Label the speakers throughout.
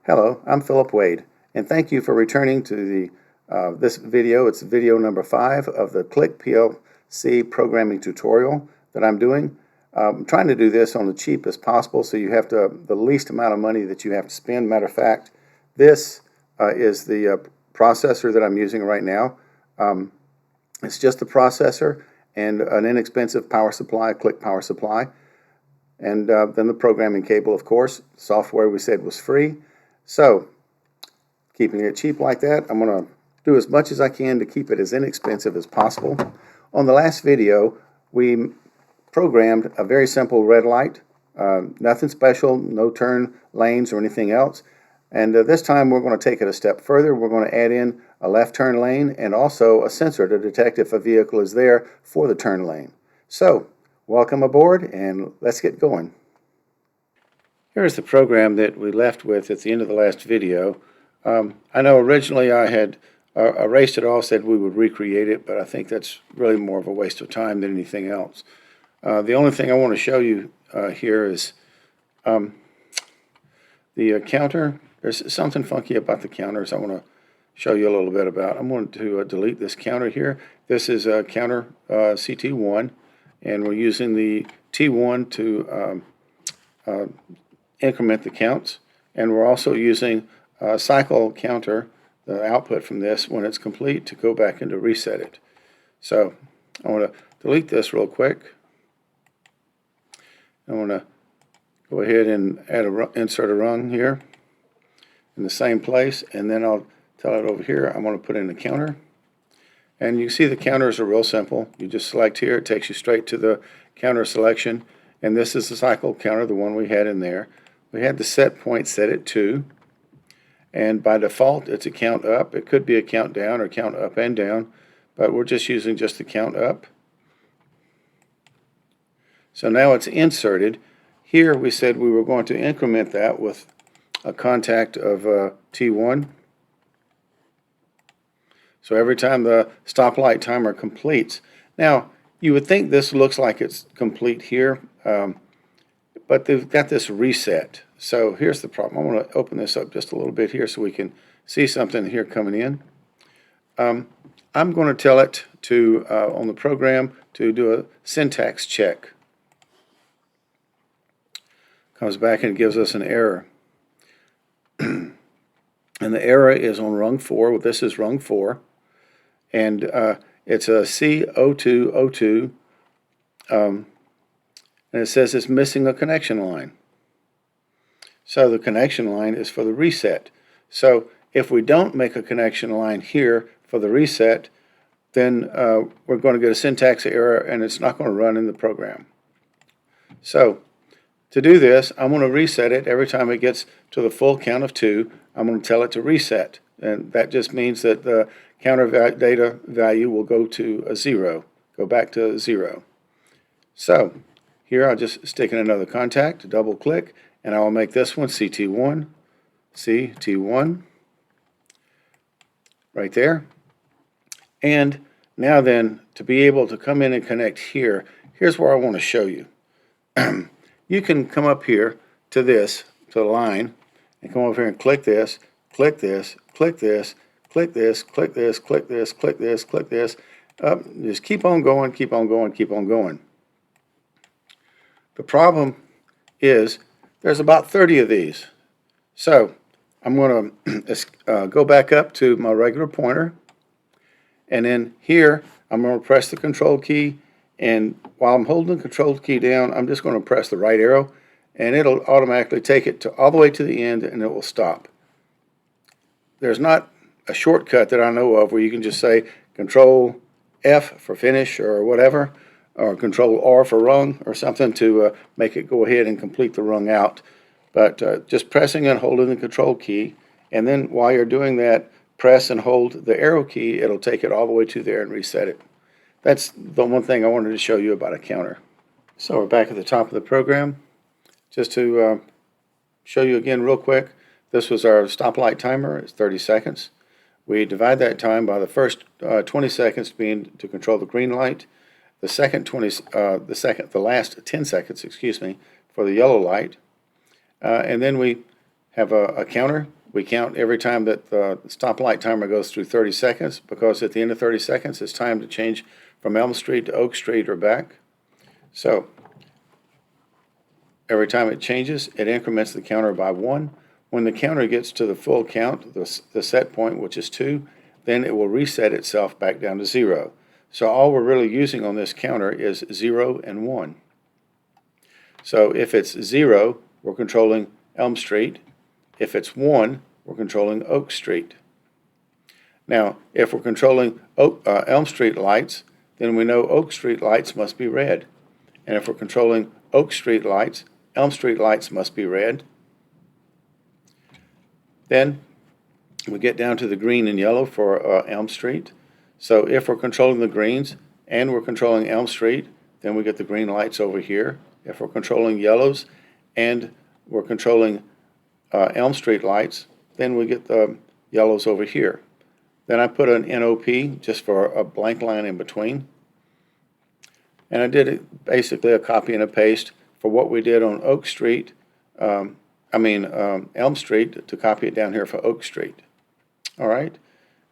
Speaker 1: Hello, I'm Philip Wade, and thank you for returning to this video. It's video number 5 of the CLICK PLC programming tutorial that I'm doing. I'm trying to do this on the cheap as possible, so you have the least amount of money that you have to spend. Matter of fact, this is the processor that I'm using right now. It's just the processor and an inexpensive power supply, CLICK power supply, and then the programming cable, of course. Software we said was free. So, keeping it cheap like that, I'm going to do as much as I can to keep it as inexpensive as possible. On the last video, we programmed a very simple red light, nothing special, no turn lanes or anything else. And this time we're going to take it a step further. We're going to add in a left turn lane and also a sensor to detect if a vehicle is there for the turn lane. So, welcome aboard and let's get going. Here's the program that we left with at the end of the last video. I know originally I had erased it all, said we would recreate it, but I think that's really more of a waste of time than anything else. The only thing I want to show you here is the counter. There's something funky about the counters I want to show you a little bit about. I'm going to delete this counter here. This is a counter CT1, and we're using the T1 to increment the counts, and we're also using a cycle counter, the output from this when it's complete, to go back and to reset it. So I want to delete this real quick. I want to go ahead and insert a rung here in the same place, and then I'll tell it over here I want to put in a counter. And you see the counters are real simple. You just select here, it takes you straight to the counter selection, and this is the cycle counter, the one we had in there. We had the set point set at 2, and by default it's a count up. It could be a count down or count up and down, but we're just using just the count up. So now it's inserted. Here we said we were going to increment that with a contact of T1. So every time the stoplight timer completes. Now you would think this looks like it's complete here, but they've got this reset. So here's the problem. I want to open this up just a little bit here so we can see something here coming in. I'm going to tell it to, on the program, to do a syntax check. Comes back and gives us an error. And the error is on rung 4. Well, this is rung 4. And it's a C0202. And it says it's missing a connection line. So the connection line is for the reset. So if we don't make a connection line here for the reset, then we're going to get a syntax error and it's not going to run in the program. So to do this, I'm going to reset it. Every time it gets to the full count of 2, I'm going to tell it to reset. And that just means that the counter data value will go to a 0, go back to 0. So here I'll just stick in another contact, double click, and I will make this one CT1, CT1, right there. And now then, to be able to come in and connect here, here's where I want to show you. You can come up here to this, to the line, and come over here and click this, click this, click this, click this, click this, click this, click this, click this. Just keep on going, keep on going, keep on going. The problem is there's about 30 of these. So I'm going to go back up to my regular pointer, and then here I'm going to press the control key, and while I'm holding the control key down, I'm just going to press the right arrow, and it'll automatically take it to all the way to the end, and it will stop. There's not a shortcut that I know of where you can just say Control F for finish or whatever, or Control R for rung or something to make it go ahead and complete the rung out. But just pressing and holding the control key, and then while you're doing that, press and hold the arrow key. It'll take it all the way to there and reset it. That's the one thing I wanted to show you about a counter. So we're back at the top of the program. Just to show you again real quick, this was our stoplight timer. It's 30 seconds. We divide that time by the first 20 seconds being to control the green light, the last 10 seconds, excuse me, for the yellow light, and then we have a counter. We count every time that the stoplight timer goes through 30 seconds, because at the end of 30 seconds it's time to change from Elm Street to Oak Street or back. So every time it changes, it increments the counter by 1. When the counter gets to the full count, the set point, which is 2, then it will reset itself back down to 0. So all we're really using on this counter is 0 and 1. So if it's 0, we're controlling Elm Street. If it's 1, we're controlling Oak Street. Now, if we're controlling Elm Street lights, then we know Oak Street lights must be red. And if we're controlling Oak Street lights, Elm Street lights must be red. Then we get down to the green and yellow for Elm Street. So if we're controlling the greens and we're controlling Elm Street, then we get the green lights over here. If we're controlling yellows and we're controlling Elm Street lights, then we get the yellows over here. Then I put an NOP just for a blank line in between. And I did it basically a copy and a paste for what we did on Oak Street, Elm Street, to copy it down here for Oak Street. All right.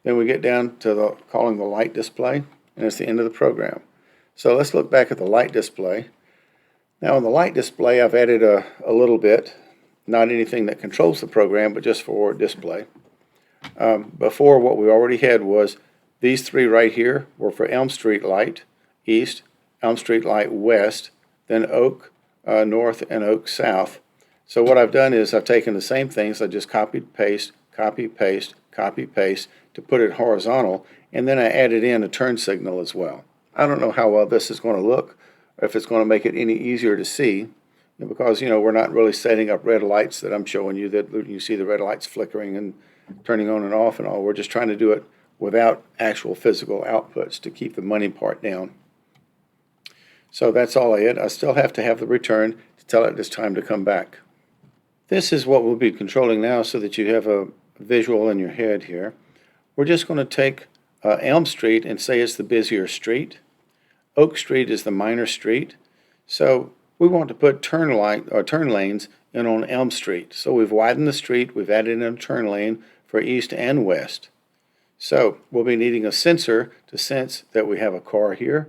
Speaker 1: Then we get down to calling the light display, and it's the end of the program. So let's look back at the light display. Now on the light display, I've added a little bit, not anything that controls the program, but just for display. Before, what we already had was these 3 right here were for Elm Street light east, Elm Street light west, then Oak north, and Oak south. So what I've done is I've taken the same things, I just copied, paste, copy, paste, copy, paste to put it horizontal, and then I added in a turn signal as well. I don't know how well this is going to look, or if it's going to make it any easier to see, because we're not really setting up red lights that I'm showing you, that you see the red lights flickering and turning on and off and all. We're just trying to do it without actual physical outputs to keep the money part down. So that's all I had. I still have to have the return to tell it it's time to come back. This is what we'll be controlling now so that you have a visual in your head here. We're just going to take Elm Street and say it's the busier street. Oak Street is the minor street. So we want to put turn lanes in on Elm Street. So we've widened the street, we've added in a turn lane for east and west. So we'll be needing a sensor to sense that we have a car here,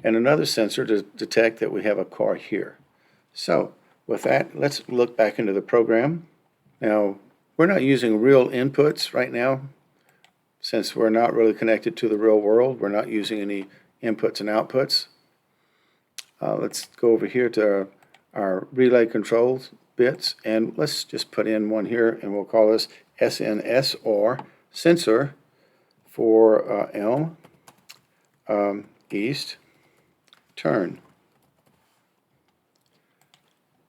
Speaker 1: and another sensor to detect that we have a car here. So with that, let's look back into the program. Now, we're not using real inputs right now, since we're not really connected to the real world. We're not using any inputs and outputs. Let's go over here to our relay controls bits, and let's just put in one here, and we'll call this SNS, or sensor for Elm East turn.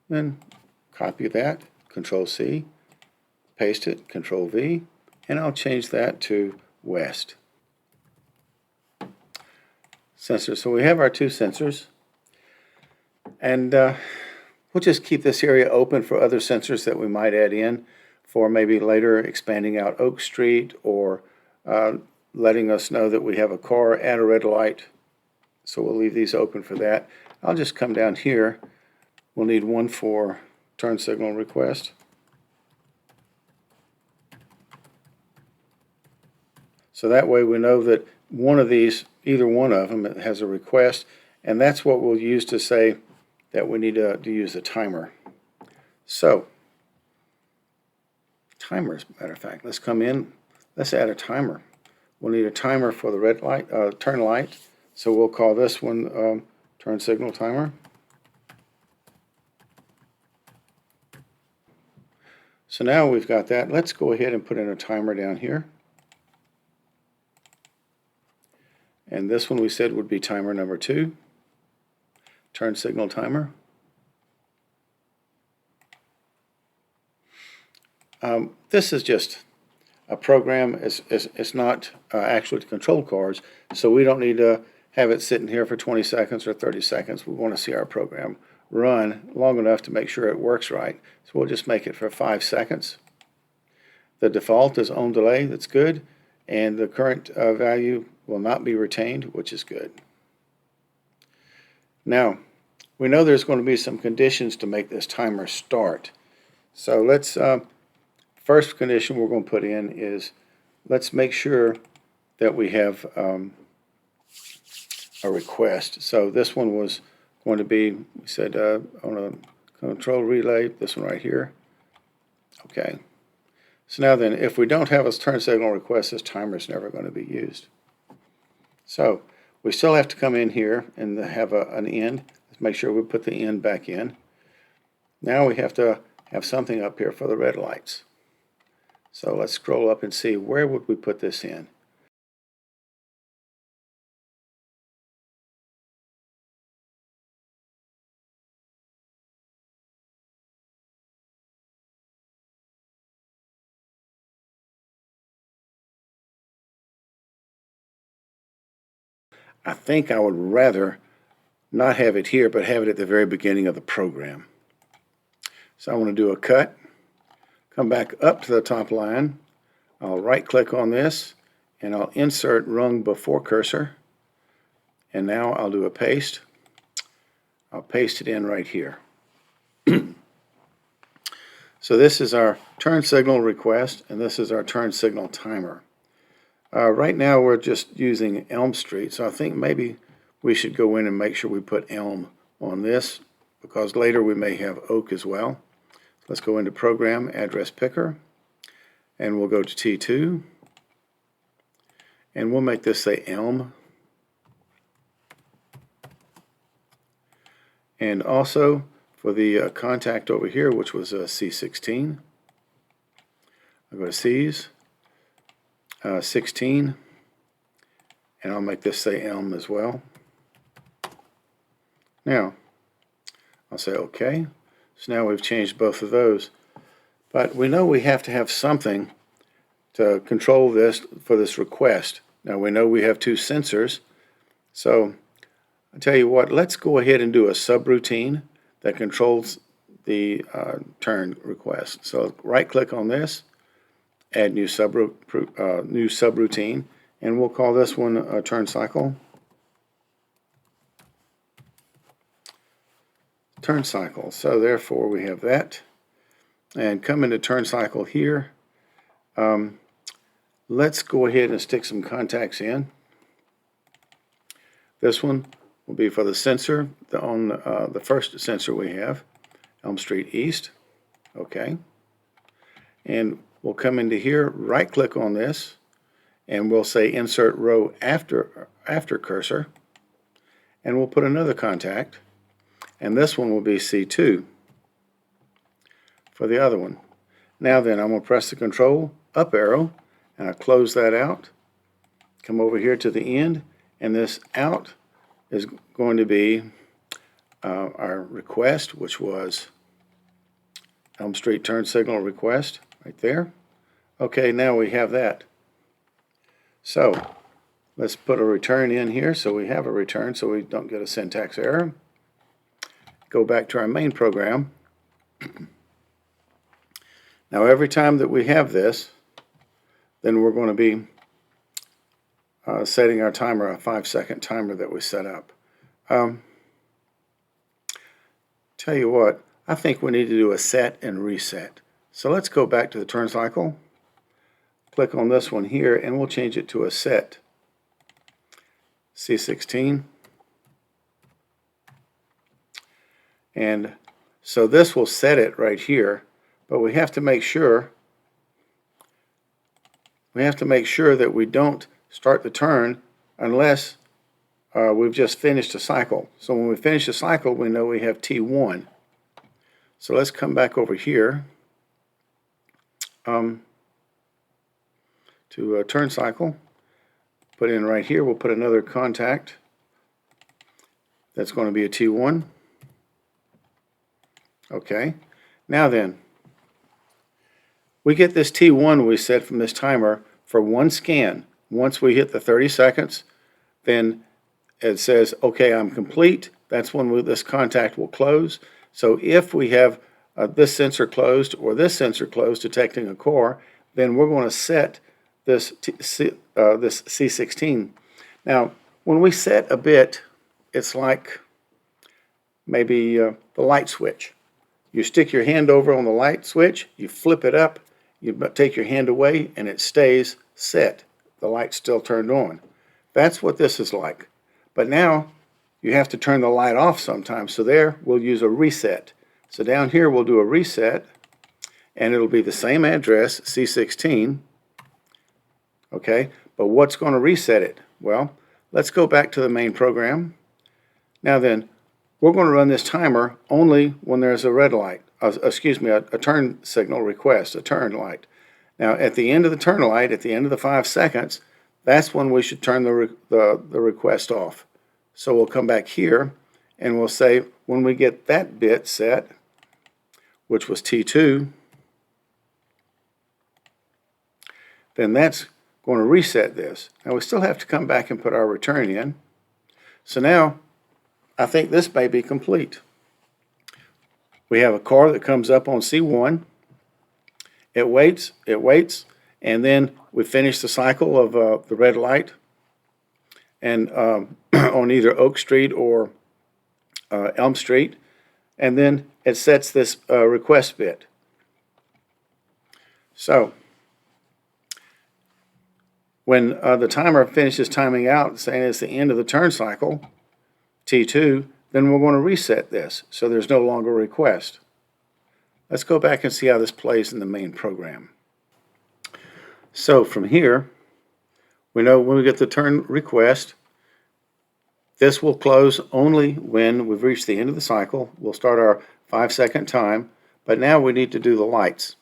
Speaker 1: Then copy that, Control C, paste it, Control V, and I'll change that to west. Sensor. So we have our 2 sensors, and we'll just keep this area open for other sensors that we might add in for maybe later expanding out Oak Street, or letting us know that we have a car at a red light. So we'll leave these open for that. I'll just come down here. We'll need one for turn signal request. So that way we know that one of these, either one of them, has a request, and that's what we'll use to say that we need to use a timer. So, timers, matter of fact, let's come in, let's add a timer. We'll need a timer for the red light, turn light, so we'll call this one turn signal timer. So now we've got that. Let's go ahead and put in a timer down here. And this one we said would be timer number 2, turn signal timer. This is just a program. It's not actually to control cars, so we don't need to have it sitting here for 20 seconds or 30 seconds. We want to see our program run long enough to make sure it works right. So we'll just make it for 5 seconds. The default is on delay, that's good, and the current value will not be retained, which is good. Now, we know there's going to be some conditions to make this timer start. So let's first condition we're going to put in is, let's make sure that we have a request. So this one was going to be, we said on a control relay, this one right here. Okay. So now then, if we don't have a turn signal request, this timer is never going to be used. So we still have to come in here and have an end. Let's make sure we put the end back in. Now we have to have something up here for the red lights. So let's scroll up and see, where would we put this in? I think I would rather not have it here, but have it at the very beginning of the program. So I want to do a cut, come back up to the top line, I'll right click on this, and I'll insert rung before cursor, and now I'll do a paste. I'll paste it in right here. So this is our turn signal request, and this is our turn signal timer. Right now we're just using Elm Street, so I think maybe we should go in and make sure we put Elm on this, because later we may have Oak as well. Let's go into Program, Address Picker, and we'll go to T2, and we'll make this say Elm. And also for the contact over here, which was C16, I'll go to C's, 16, and I'll make this say Elm as well. Now, I'll say OK. So now we've changed both of those. But we know we have to have something to control this for this request. Now we know we have two sensors. So I'll tell you what, let's go ahead and do a subroutine that controls the turn request. So right click on this, add new subroutine, and we'll call this one a turn cycle. Turn cycle. So therefore we have that. And come into turn cycle here. Let's go ahead and stick some contacts in. This one will be for the sensor on the first sensor we have, Elm Street East. Okay. And we'll come into here, right click on this, and we'll say insert row after cursor, and we'll put another contact, and this one will be C2 for the other one. Now then, I'm going to press the control up arrow, and I'll close that out, come over here to the end, and this out is going to be our request, which was Elm Street turn signal request right there. Okay, now we have that. So let's put a return in here so we have a return so we don't get a syntax error. Go back to our main program. Now every time that we have this, then we're going to be setting our timer, a 5-second timer that we set up. Tell you what, I think we need to do a set and reset. So let's go back to the turn cycle, click on this one here, and we'll change it to a set. C16. And so this will set it right here, but we have to make sure that we don't start the turn unless we've just finished a cycle. So when we finish a cycle, we know we have T1. So let's come back over here to a turn cycle. Put in right here, we'll put another contact. That's going to be a T1. Okay. Now then, we get this T1 we set from this timer for one scan. Once we hit the 30 seconds, then it says, okay, I'm complete. That's when this contact will close. So if we have this sensor closed or this sensor closed detecting a core, then we're going to set this this C16. Now, when we set a bit, it's like maybe the light switch. You stick your hand over on the light switch, you flip it up, you take your hand away and it stays set. The light's still turned on. That's what this is like. But now you have to turn the light off sometimes. So there we'll use a reset. So down here we'll do a reset, and it'll be the same address, C16. Okay, but what's going to reset it? Well, let's go back to the main program. Now then, we're going to run this timer only when there's a red light, a turn signal request, a turn light. Now at the end of the turn light, at the end of the 5 seconds, that's when we should turn the request off. So we'll come back here and we'll say when we get that bit set, which was T2, then that's going to reset this. Now we still have to come back and put our return in. So now I think this may be complete. We have a car that comes up on C1. It waits, and then we finish the cycle of the red light and on either Oak Street or Elm Street, and then it sets this request bit. So when the timer finishes timing out, saying it's the end of the turn cycle, T2, then we're going to reset this so there's no longer a request. Let's go back and see how this plays in the main program. So from here, we know when we get the turn request, this will close only when we've reached the end of the cycle. We'll start our 5-second time, but now we need to do the lights.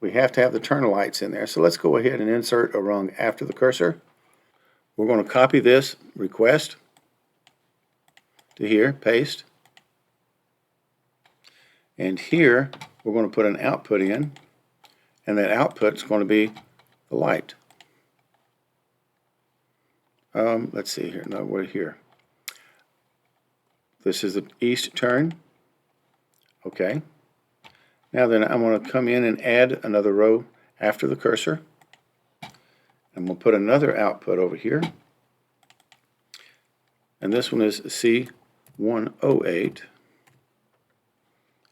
Speaker 1: We have to have the turn lights in there. So let's go ahead and insert a rung after the cursor. We're going to copy this request to here, paste. And here, we're going to put an output in, and that output is going to be the light. Let's see here. No, we're here. This is the east turn. Okay. Now then, I'm going to come in and add another row after the cursor. And we'll put another output over here. And this one is C108.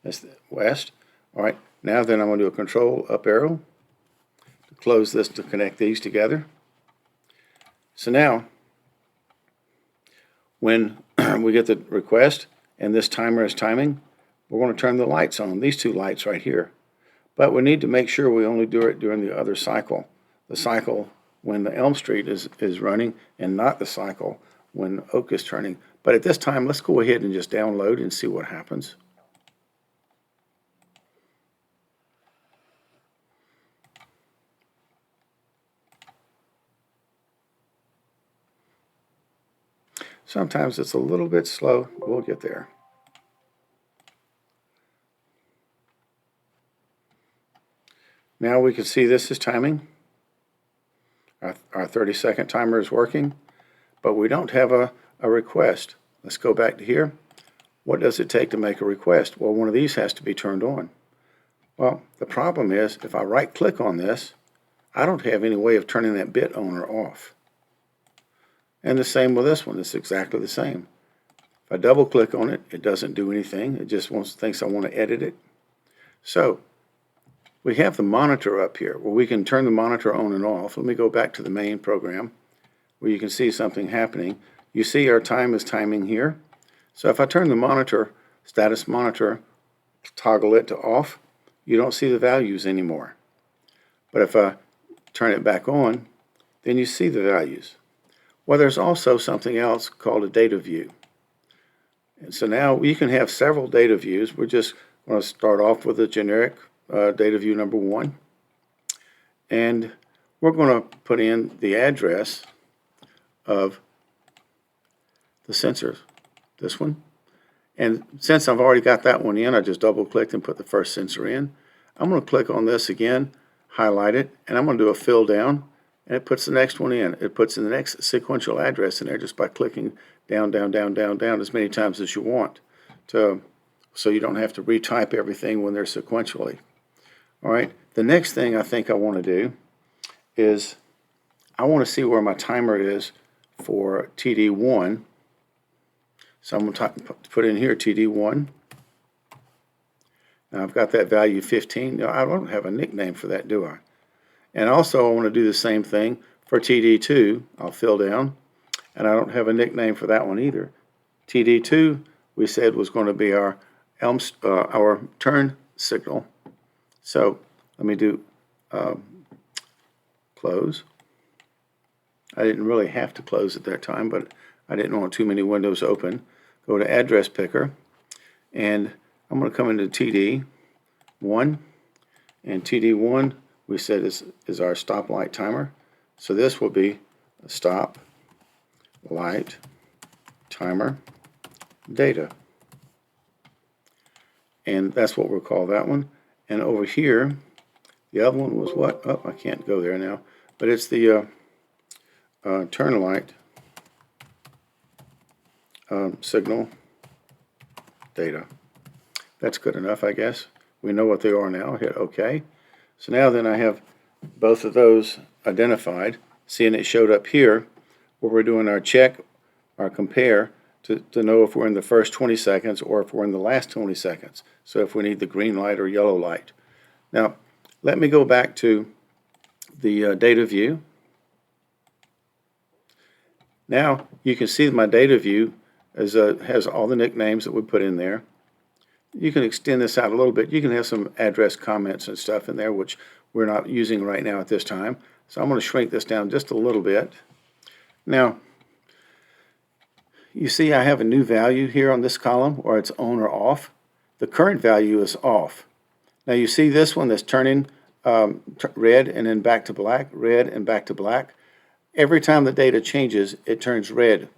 Speaker 1: That's the west. All right. Now then, I'm going to do a control up arrow to close this to connect these together. So now, when we get the request and this timer is timing, we're going to turn the lights on, these two lights right here. But we need to make sure we only do it during the other cycle, the cycle when the Elm Street is running, and not the cycle when Oak is turning. But at this time, let's go ahead and just download and see what happens. Sometimes it's a little bit slow. We'll get there. Now we can see this is timing. Our 30-second timer is working, but we don't have a request. Let's go back to here. What does it take to make a request? Well, one of these has to be turned on. Well, the problem is if I right-click on this, I don't have any way of turning that bit on or off. And the same with this one. It's exactly the same. If I double-click on it, it doesn't do anything. It just thinks I want to edit it. So we have the monitor up here where we can turn the monitor on and off. Let me go back to the main program where you can see something happening. You see our time is timing here. So if I turn the monitor, status monitor, toggle it to off, you don't see the values anymore. But if I turn it back on, then you see the values. Well, there's also something else called a data view. And so now you can have several data views. We're just going to start off with a generic data view number 1. And we're going to put in the address of the sensors, this one. And since I've already got that one in, I just double-clicked and put the first sensor in. I'm going to click on this again, highlight it, and I'm going to do a fill down. And it puts the next one in. It puts in the next sequential address in there just by clicking down, down, down, down, down as many times as you want, so you don't have to retype everything when they're sequentially. All right. The next thing I think I want to do is I want to see where my timer is for TD1. So I'm going to put in here TD1. Now I've got that value 15. I don't have a nickname for that, do I? And also I want to do the same thing for TD2. I'll fill down, and I don't have a nickname for that one either. TD2 we said was going to be our turn signal. So let me do close. I didn't really have to close at that time, but I didn't want too many windows open. Go to address picker, and I'm going to come into TD1, and TD1 we said is our stop light timer. So this will be a stop light timer data, and that's what we'll call that one. And over here, the other one was what? Oh, I can't go there now, but it's the turn light signal data. That's good enough, I guess. We know what they are now. Hit OK. So now then I have both of those identified. Seeing it showed up here where we're doing our check, our compare, to know if we're in the first 20 seconds or if we're in the last 20 seconds. So if we need the green light or yellow light. Now, let me go back to the data view. Now you can see my data view has all the nicknames that we put in there. You can extend this out a little bit. You can have some address comments and stuff in there, which we're not using right now at this time. So I'm going to shrink this down just a little bit. Now, you see I have a new value here on this column, or it's on or off. The current value is off. Now you see this one that's turning red and then back to black, red and back to black. Every time the data changes, it turns red.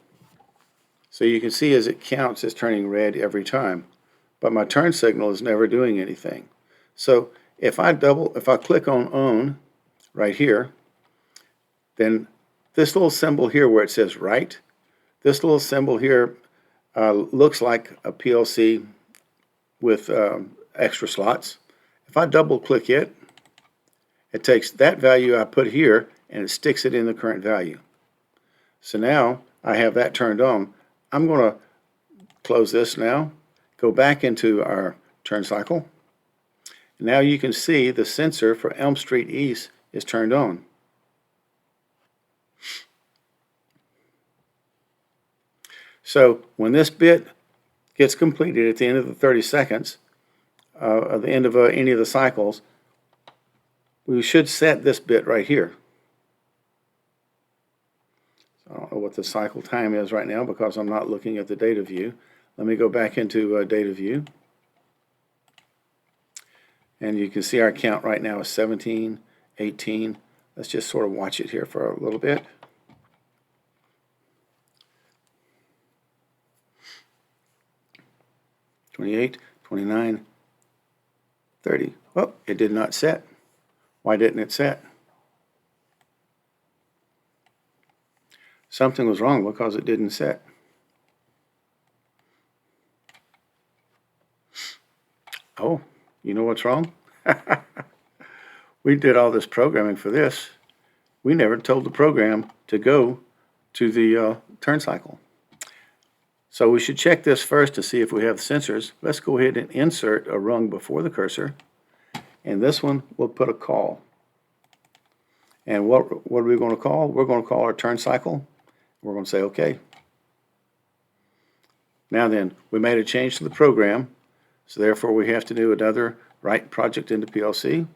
Speaker 1: So you can see as it counts, it's turning red every time. But my turn signal is never doing anything. So if I click on right here, then this little symbol here where it says write, this little symbol here looks like a PLC with extra slots. If I double click it, it takes that value I put here and it sticks it in the current value. So now I have that turned on. I'm going to close this now, go back into our turn cycle. Now you can see the sensor for Elm Street East is turned on. So when this bit gets completed at the end of the 30 seconds, at the end of any of the cycles, we should set this bit right here. So I don't know what the cycle time is right now because I'm not looking at the data view. Let me go back into data view. And you can see our count right now is 17, 18. Let's just sort of watch it here for a little bit. $28, $29, $30. Oh, it did not set. Why didn't it set? Something was wrong because it didn't set. Oh, you know what's wrong? We did all this programming for this. We never told the program to go to the turn cycle. So we should check this first to see if we have the sensors. Let's go ahead and insert a rung before the cursor. And this one, we'll put a call. And what are we going to call? We're going to call our turn cycle. We're going to say OK. Now then, we made a change to the program. So therefore, we have to do another write project into PLC.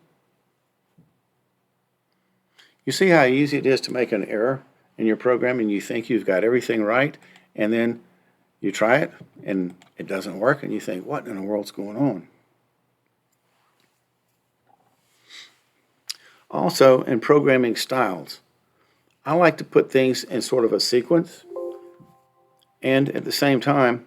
Speaker 1: You see how easy it is to make an error in your program and you think you've got everything right, and then you try it and it doesn't work and you think, what in the world's going on? Also, in programming styles, I like to put things in sort of a sequence, and at the same time,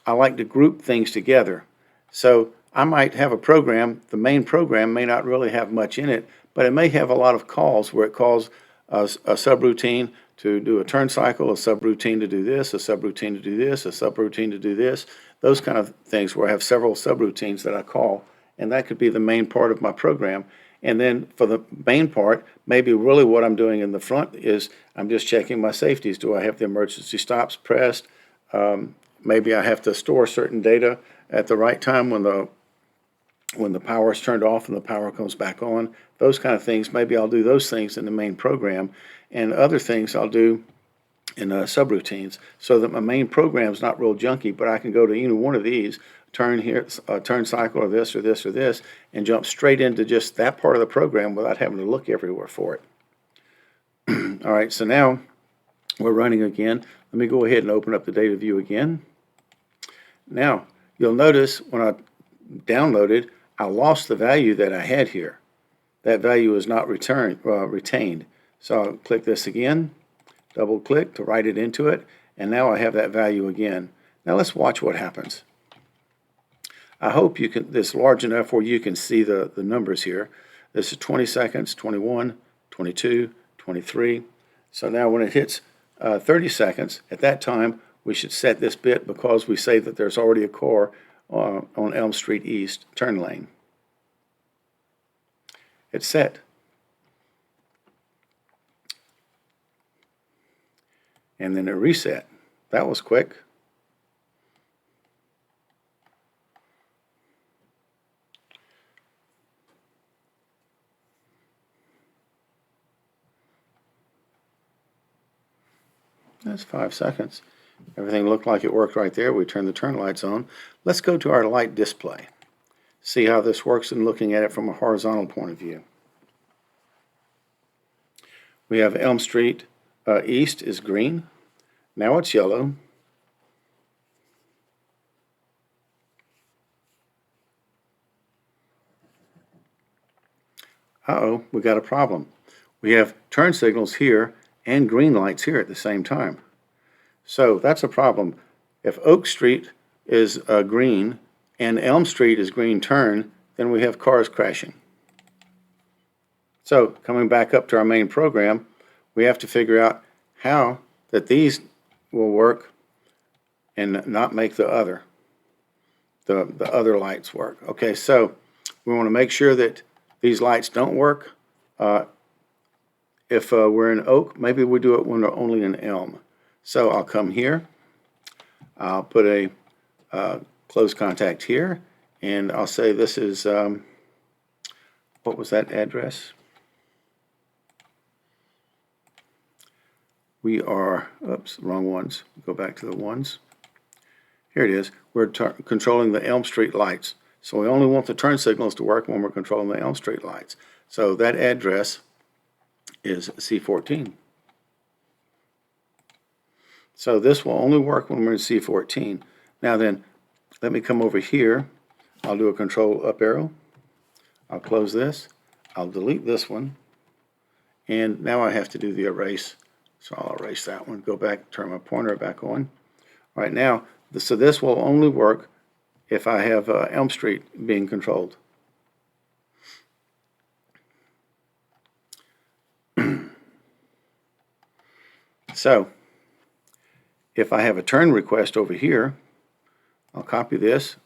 Speaker 1: I like to group things together. So I might have a program, the main program may not really have much in it, but it may have a lot of calls where it calls a subroutine to do a turn cycle, a subroutine to do this, a subroutine to do this, a subroutine to do this, those kind of things where I have several subroutines that I call, and that could be the main part of my program. And then for the main part, maybe really what I'm doing in the front is I'm just checking my safeties. Do I have the emergency stops pressed? Maybe I have to store certain data at the right time when the when the power is turned off and the power comes back on, those kind of things. Maybe I'll do those things in the main program, and other things I'll do in subroutines, so that my main program is not real junky, but I can go to any one of these, turn here, turn cycle, or this, or this, or this, and jump straight into just that part of the program without having to look everywhere for it. All right, so now we're running again. Let me go ahead and open up the data view again. Now, you'll notice when I downloaded, I lost the value that I had here. That value is not retained. So I'll click this again, double click to write it into it, and now I have that value again. Now let's watch what happens. I hope this is large enough where you can see the numbers here. This is 20 seconds, 21, 22, 23. So now when it hits 30 seconds, at that time we should set this bit, because we say that there's already a car on Elm Street East turn lane. It's set. And then it reset. That was quick. That's 5 seconds. Everything looked like it worked right there. We turned the turn lights on. Let's go to our light display. See how this works in looking at it from a horizontal point of view. We have Elm Street East is green. Now it's yellow. Uh-oh, we got a problem. We have turn signals here and green lights here at the same time. So that's a problem. If Oak Street is green and Elm Street is green turn, then we have cars crashing. So coming back up to our main program, we have to figure out how that these will work and not make the other lights work. Okay, so we want to make sure that these lights don't work. If we're in Oak, maybe we do it when we're only in Elm. So I'll come here, I'll put a close contact here, and I'll say this is, what was that address? We are, oops, wrong ones. Go back to the ones. Here it is. We're controlling the Elm Street lights. So we only want the turn signals to work when we're controlling the Elm Street lights. So that address is C14. So this will only work when we're in C14. Now then, let me come over here. I'll do a control up arrow. I'll close this. I'll delete this one. And now I have to do the erase. So I'll erase that one. Go back, turn my pointer back on. All right, now, so this will only work if I have Elm Street being controlled. So, if I have a turn request over here, I'll copy this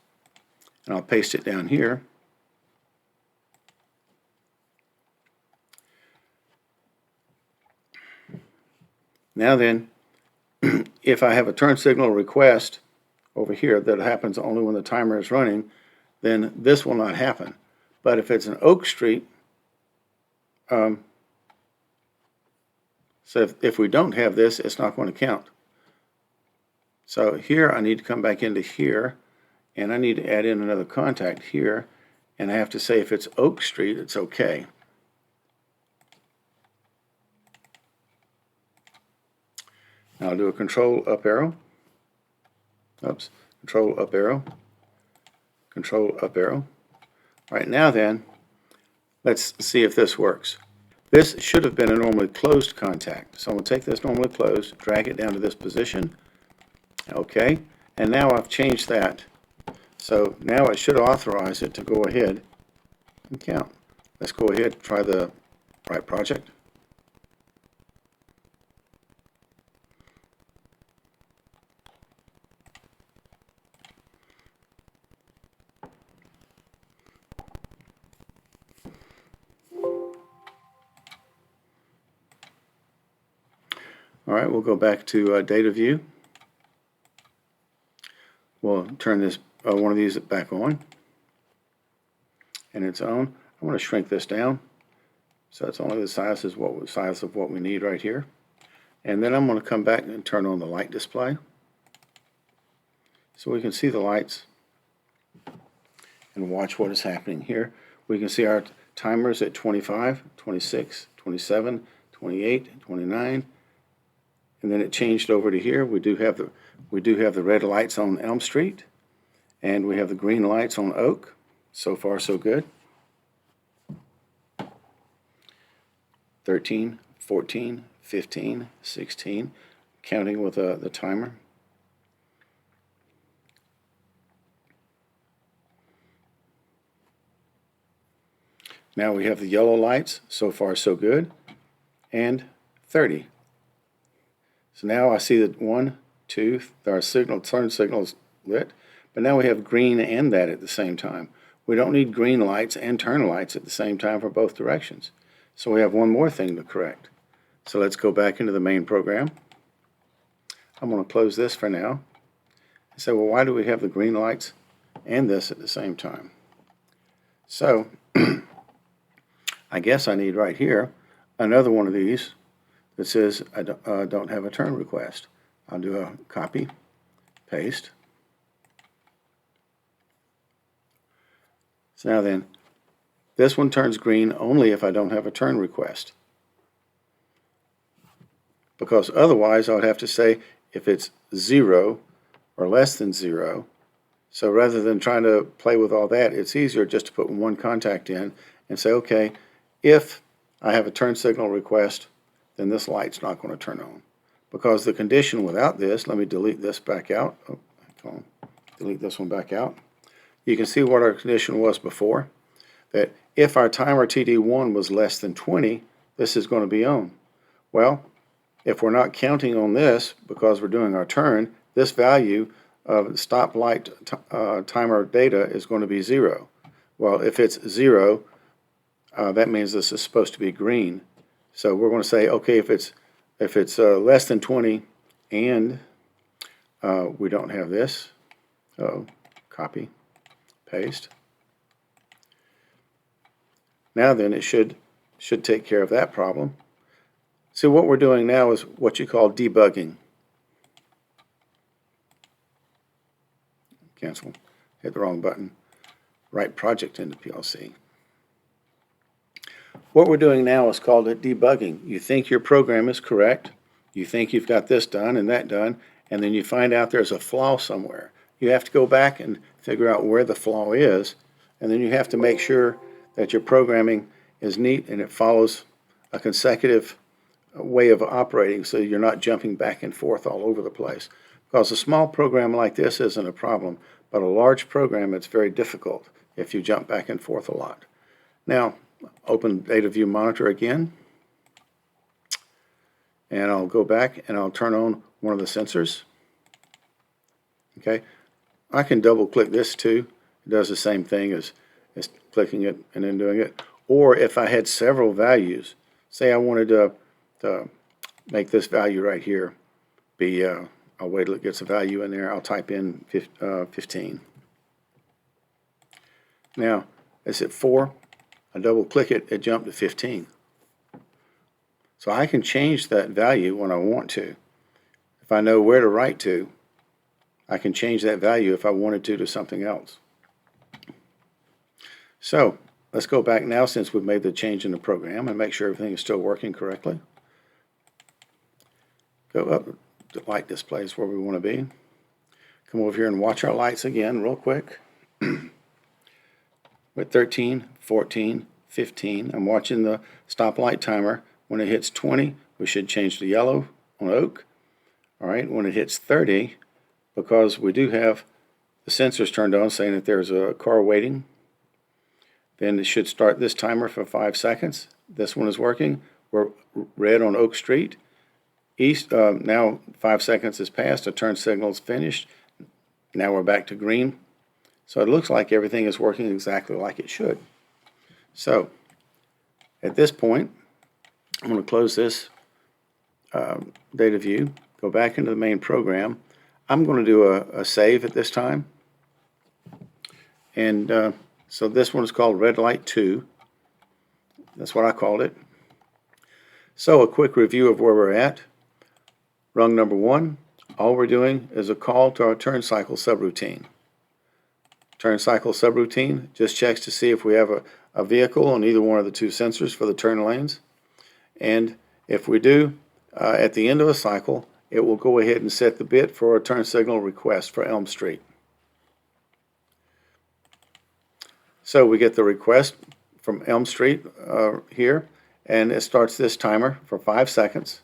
Speaker 1: and I'll paste it down here. Now then, if I have a turn signal request over here that happens only when the timer is running, then this will not happen. But if it's an Oak Street, so if we don't have this, it's not going to count. So here I need to come back into here, and I need to add in another contact here, and I have to say if it's Oak Street, it's okay. Now I'll do a control up arrow. Oops, control up arrow. Control up arrow. All right, now then, let's see if this works. This should have been a normally closed contact. So I'm going to take this normally closed, drag it down to this position. Okay, and now I've changed that. So now it should authorize it to go ahead and count. Let's go ahead and try the right project. All right, we'll go back to data view. We'll turn this one of these back on. and it's on. I'm going to shrink this down so it's only the size of what we need right here. And then I'm going to come back and turn on the light display so we can see the lights and watch what is happening here. We can see our timers at 25, 26, 27, 28, 29, and then it changed over to here. We do have the red lights on Elm Street, and we have the green lights on Oak. So far, so good. 13, 14, 15, 16, counting with the timer. Now we have the yellow lights, so far so good, and 30. So now I see that 1, 2, our turn signal is lit, but now we have green and that at the same time. We don't need green lights and turn lights at the same time for both directions. So we have one more thing to correct. So let's go back into the main program. I'm going to close this for now. And say, well, why do we have the green lights and this at the same time? So I guess I need right here another one of these that says I don't have a turn request. I'll do a copy, paste. So now then, this one turns green only if I don't have a turn request. Because otherwise I would have to say if it's 0 or less than 0. So rather than trying to play with all that, it's easier just to put one contact in and say, okay, if I have a turn signal request, then this light's not going to turn on. Because the condition without this, let me delete this back out. Oh, delete this one back out. You can see what our condition was before, that if our timer TD1 was less than 20, this is going to be on. Well, if we're not counting on this because we're doing our turn, this value of stoplight timer data is going to be 0. Well, if it's 0, that means this is supposed to be green. So we're going to say, okay, if it's less than 20 and we don't have this, copy, paste. Now then, it should take care of that problem. So what we're doing now is what you call debugging. Cancel. Hit the wrong button. Write project into PLC. What we're doing now is called debugging. You think your program is correct. You think you've got this done and that done, and then you find out there's a flaw somewhere. You have to go back and figure out where the flaw is, and then you have to make sure that your programming is neat and it follows a consecutive way of operating so you're not jumping back and forth all over the place. Because a small program like this isn't a problem, but a large program, it's very difficult if you jump back and forth a lot. Now, open Data View Monitor again, and I'll go back and I'll turn on one of the sensors. Okay, I can double click this too. It does the same thing as clicking it and then doing it. Or if I had several values, say I wanted to make this value right here be, I'll wait till it gets a value in there. I'll type in 15. Now, it's at 4. I double click it, it jumped to 15. So I can change that value when I want to. If I know where to write to, I can change that value if I wanted to something else. So let's go back now since we've made the change in the program and make sure everything is still working correctly. Go up to light displays where we want to be. Come over here and watch our lights again real quick. With 13, 14, 15, I'm watching the stoplight timer. When it hits 20, we should change to yellow on Oak. All right, when it hits 30, because we do have the sensors turned on saying that there's a car waiting, then it should start this timer for 5 seconds. This one is working. We're red on Oak Street. East, now 5 seconds has passed, the turn signal is finished. Now we're back to green. So it looks like everything is working exactly like it should. So at this point, I'm going to close this data view, go back into the main program. I'm going to do a save at this time. And So this one is called Redlight 2. That's what I called it. So a quick review of where we're at. Rung number 1, all we're doing is a call to our turn cycle subroutine. Turn cycle subroutine just checks to see if we have a vehicle on either one of the two sensors for the turn lanes. And if we do, at the end of a cycle, it will go ahead and set the bit for a turn signal request for Elm Street. So we get the request from Elm Street here, and it starts this timer for 5 seconds.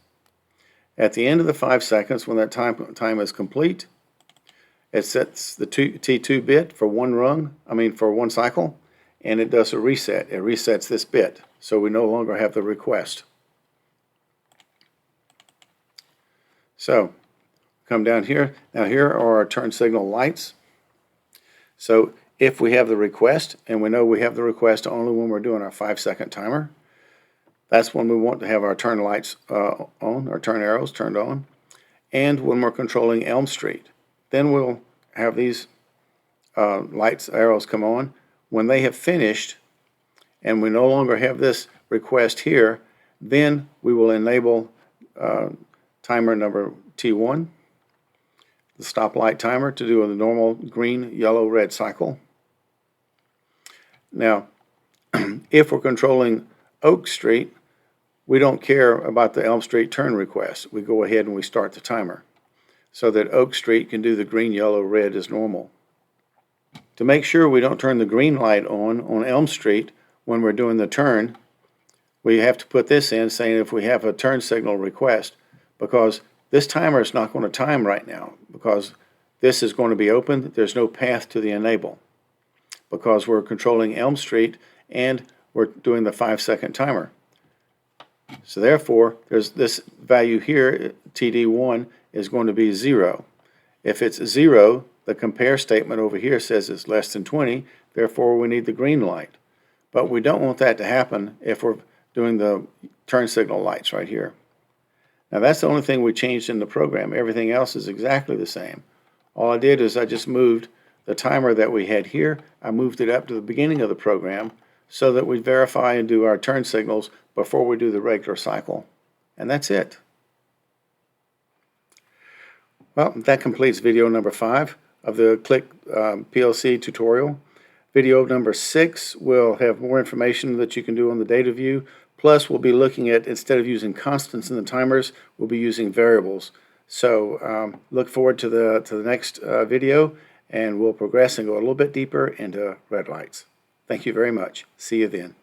Speaker 1: At the end of the 5 seconds, when that time is complete, it sets the T2 bit for for one cycle, and it does a reset. It resets this bit, so we no longer have the request. So, come down here. Now here are our turn signal lights. So if we have the request, and we know we have the request only when we're doing our 5-second timer, that's when we want to have our turn lights on, our turn arrows turned on, and when we're controlling Elm Street. Then we'll have these arrows come on. When they have finished, and we no longer have this request here, then we will enable timer number T1, the stoplight timer, to do a normal green, yellow, red cycle. Now, if we're controlling Oak Street, we don't care about the Elm Street turn request. We go ahead and we start the timer so that Oak Street can do the green, yellow, red as normal. To make sure we don't turn the green light on Elm Street when we're doing the turn, we have to put this in saying if we have a turn signal request, because this timer is not going to time right now because this is going to be open. There's no path to the enable because we're controlling Elm Street and we're doing the 5-second timer. So therefore, there's this value here, TD1, is going to be 0. If it's 0, the compare statement over here says it's less than 20, therefore we need the green light. But we don't want that to happen if we're doing the turn signal lights right here. Now that's the only thing we changed in the program. Everything else is exactly the same. All I did is I just moved the timer that we had here, I moved it up to the beginning of the program so that we verify and do our turn signals before we do the regular cycle. And that's it. Well, that completes video number 5 of the CLICK PLC tutorial. Video number 6 will have more information that you can do on the data view. Plus, we'll be looking at, instead of using constants in the timers, we'll be using variables. So look forward to the next video, and we'll progress and go a little bit deeper into red lights. Thank you very much. See you then.